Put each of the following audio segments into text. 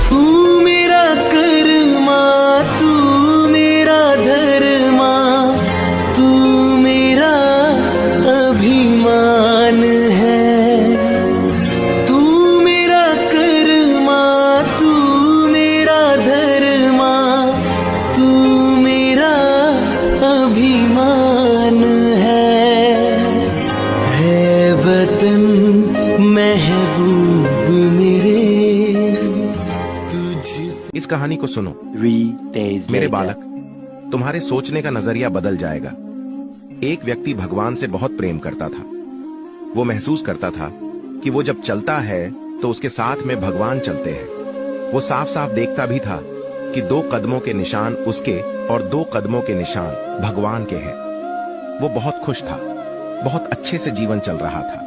तू मेरा कर्मा, तू मेरा धर्मा, तू मेरा अभिमान है। तू मेरा कर्मा, तू मेरा धर्मा, तू मेरा अभिमान है वतन महबूब मेरे। इस कहानी को सुनो। 3 days मेरे later. बालक, तुम्हारे सोचने का नजरिया बदल जाएगा। एक व्यक्ति भगवान से बहुत प्रेम करता था। वो महसूस करता था कि वो जब चलता है तो उसके साथ में भगवान चलते हैं। वो साफ साफ देखता भी था कि 2 कदमों के निशान उसके और 2 कदमों के निशान भगवान के हैं। वो बहुत खुश था, बहुत अच्छे से जीवन चल रहा था।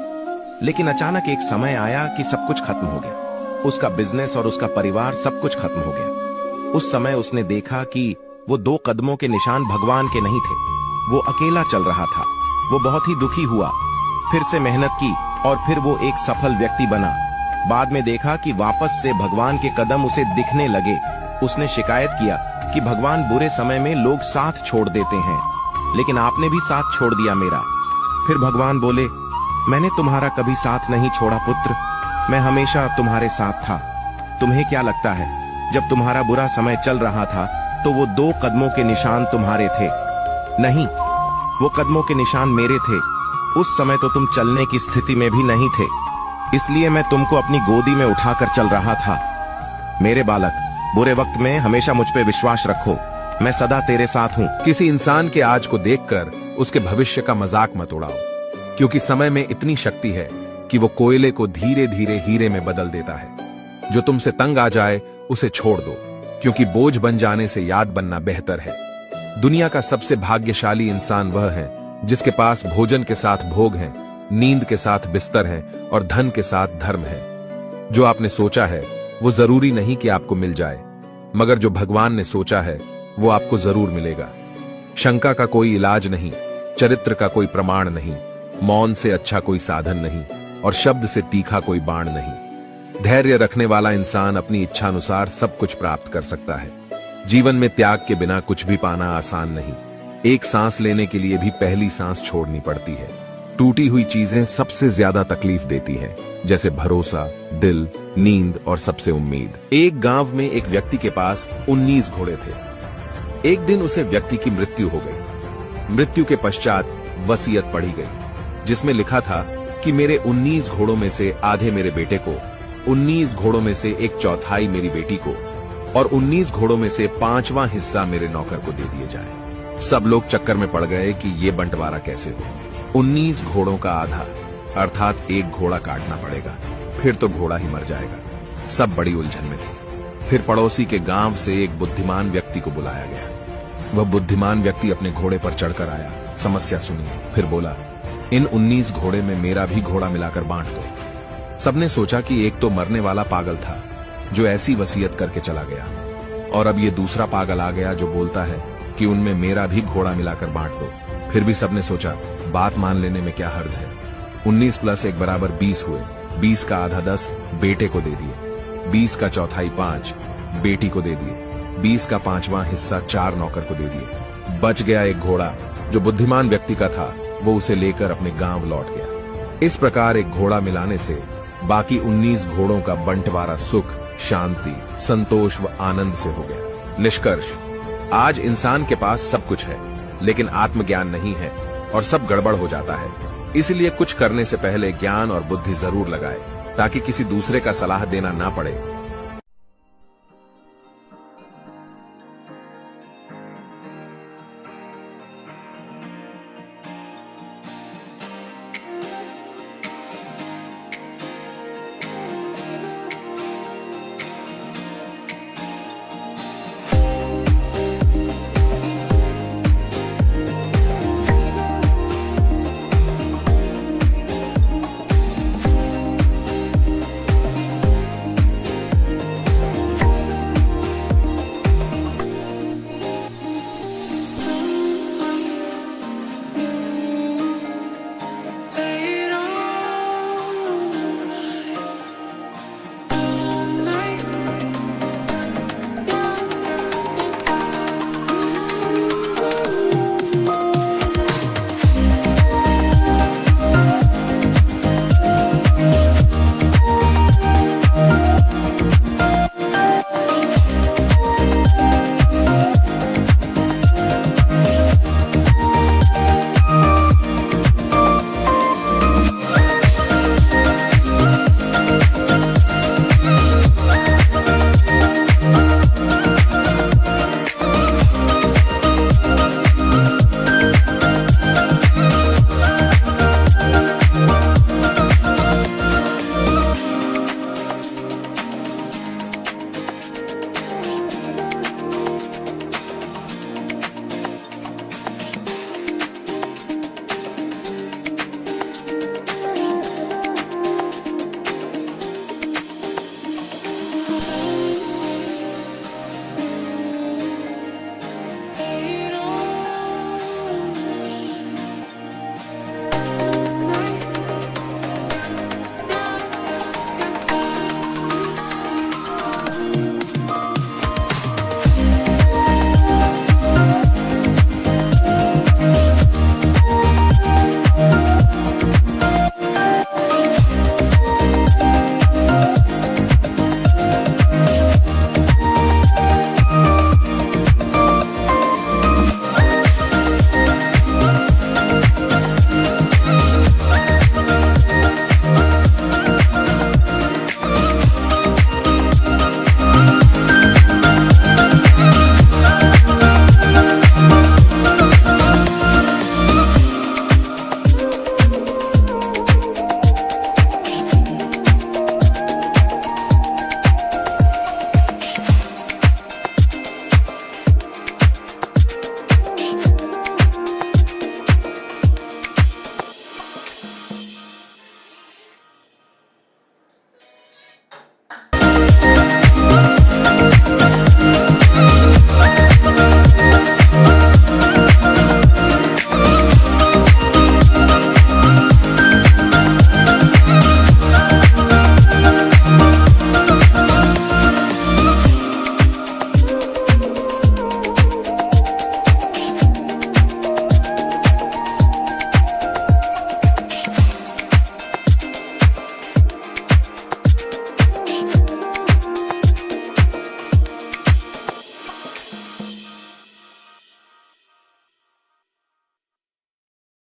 लेकिन अचानक एक समय आया कि सब कुछ खत्म हो गया। उसका बिजनेस और उसका परिवार सब कुछ खत्म हो गया। उस समय उसने देखा कि वो 2 कदमों के निशान भगवान के नहीं थे। वो अकेला चल रहा था। वो बहुत ही दुखी हुआ, फिर से मेहनत की और फिर वो एक सफल व्यक्ति बना। बाद में देखा कि वापस से भगवान के कदम उसे दिखने लगे। उसने शिकायत किया कि भगवान बुरे समय में लोग साथ छोड़ देते हैं, लेकिन आपने भी साथ छोड़ दिया मेरा। फिर भगवान बोले, मैंने तुम्हारा कभी साथ नहीं छोड़ा पुत्र, मैं हमेशा तुम्हारे साथ था। तुम्हें क्या लगता है, जब तुम्हारा बुरा समय चल रहा था तो वो 2 कदमों के निशान तुम्हारे थे? नहीं, वो कदमों के निशान मेरे थे। उस समय तो तुम चलने की स्थिति में भी नहीं थे, इसलिए मैं तुमको अपनी गोदी में उठाकर चल रहा था। मेरे बालक, बुरे वक्त में हमेशा मुझ पे विश्वास रखो, मैं सदा तेरे साथ हूँ। किसी इंसान के आज को देखकर उसके भविष्य का मजाक मत उड़ाओ, क्योंकि समय में इतनी शक्ति है कि वो कोयले को धीरे धीरे हीरे में बदल देता है। जो तुमसे तंग आ जाए उसे छोड़ दो, क्योंकि बोझ बन जाने से याद बनना बेहतर है। दुनिया का सबसे भाग्यशाली इंसान वह है जिसके पास भोजन के साथ भोग हैं, नींद के साथ बिस्तर है और धन के साथ धर्म है। जो आपने सोचा है वो जरूरी नहीं कि आपको मिल जाए, मगर जो भगवान ने सोचा है वो आपको जरूर मिलेगा। शंका का कोई इलाज नहीं, चरित्र का कोई प्रमाण नहीं, मौन से अच्छा कोई साधन नहीं और शब्द से तीखा कोई बाण नहीं। धैर्य रखने वाला इंसान अपनी इच्छानुसार सब कुछ प्राप्त कर सकता है। जीवन में त्याग के बिना कुछ भी पाना आसान नहीं। एक सांस लेने के लिए भी पहली सांस छोड़नी पड़ती है। टूटी हुई चीजें सबसे ज्यादा तकलीफ देती हैं, जैसे भरोसा, दिल, नींद और सबसे उम्मीद। एक गांव में एक व्यक्ति के पास 19 घोड़े थे। एक दिन उसे व्यक्ति की मृत्यु हो गई। मृत्यु के पश्चात वसीयत पढ़ी गई, जिसमें लिखा था कि मेरे 19 घोड़ों में से आधे मेरे बेटे को, 19 घोड़ों में से 1/4 मेरी बेटी को और 19 घोड़ों में से 5वां हिस्सा मेरे नौकर को दे दिए जाए। सब लोग चक्कर में पड़ गए कि ये बंटवारा कैसे हो। 19 घोड़ों का आधा, अर्थात 1 घोड़ा काटना पड़ेगा, फिर तो घोड़ा ही मर जाएगा। सब बड़ी उलझन में थे। फिर पड़ोसी के गांव से एक बुद्धिमान व्यक्ति को बुलाया गया। वह बुद्धिमान व्यक्ति अपने घोड़े पर चढ़कर आया, समस्या सुनी, फिर बोला, इन 19 घोड़े में मेरा भी घोड़ा मिलाकर बांट दो। सबने सोचा कि एक तो मरने वाला पागल था जो ऐसी वसीयत करके चला गया, और अब ये दूसरा पागल आ गया जो बोलता है कि उनमें मेरा भी घोड़ा मिलाकर बांट दो। फिर भी सबने सोचा बात मान लेने में क्या हर्ज है। 19 + 1 = 20 हुए। 20 का आधा 10 बेटे को दे दिए, 20 का चौथाई 5 बेटी को दे दिए, 20 का 5वां हिस्सा 4 नौकर को दे दिए। बच गया एक घोड़ा जो बुद्धिमान व्यक्ति का था। वो उसे लेकर अपने गांव लौट गया। इस प्रकार एक घोड़ा मिलाने से बाकी 19 घोड़ों का बंटवारा सुख, शांति, संतोष व आनंद से हो गया। निष्कर्ष, आज इंसान के पास सब कुछ है, लेकिन आत्मज्ञान नहीं है और सब गड़बड़ हो जाता है। इसलिए कुछ करने से पहले ज्ञान और बुद्धि जरूर लगाए, ताकि किसी दूसरे का सलाह देना ना पड़े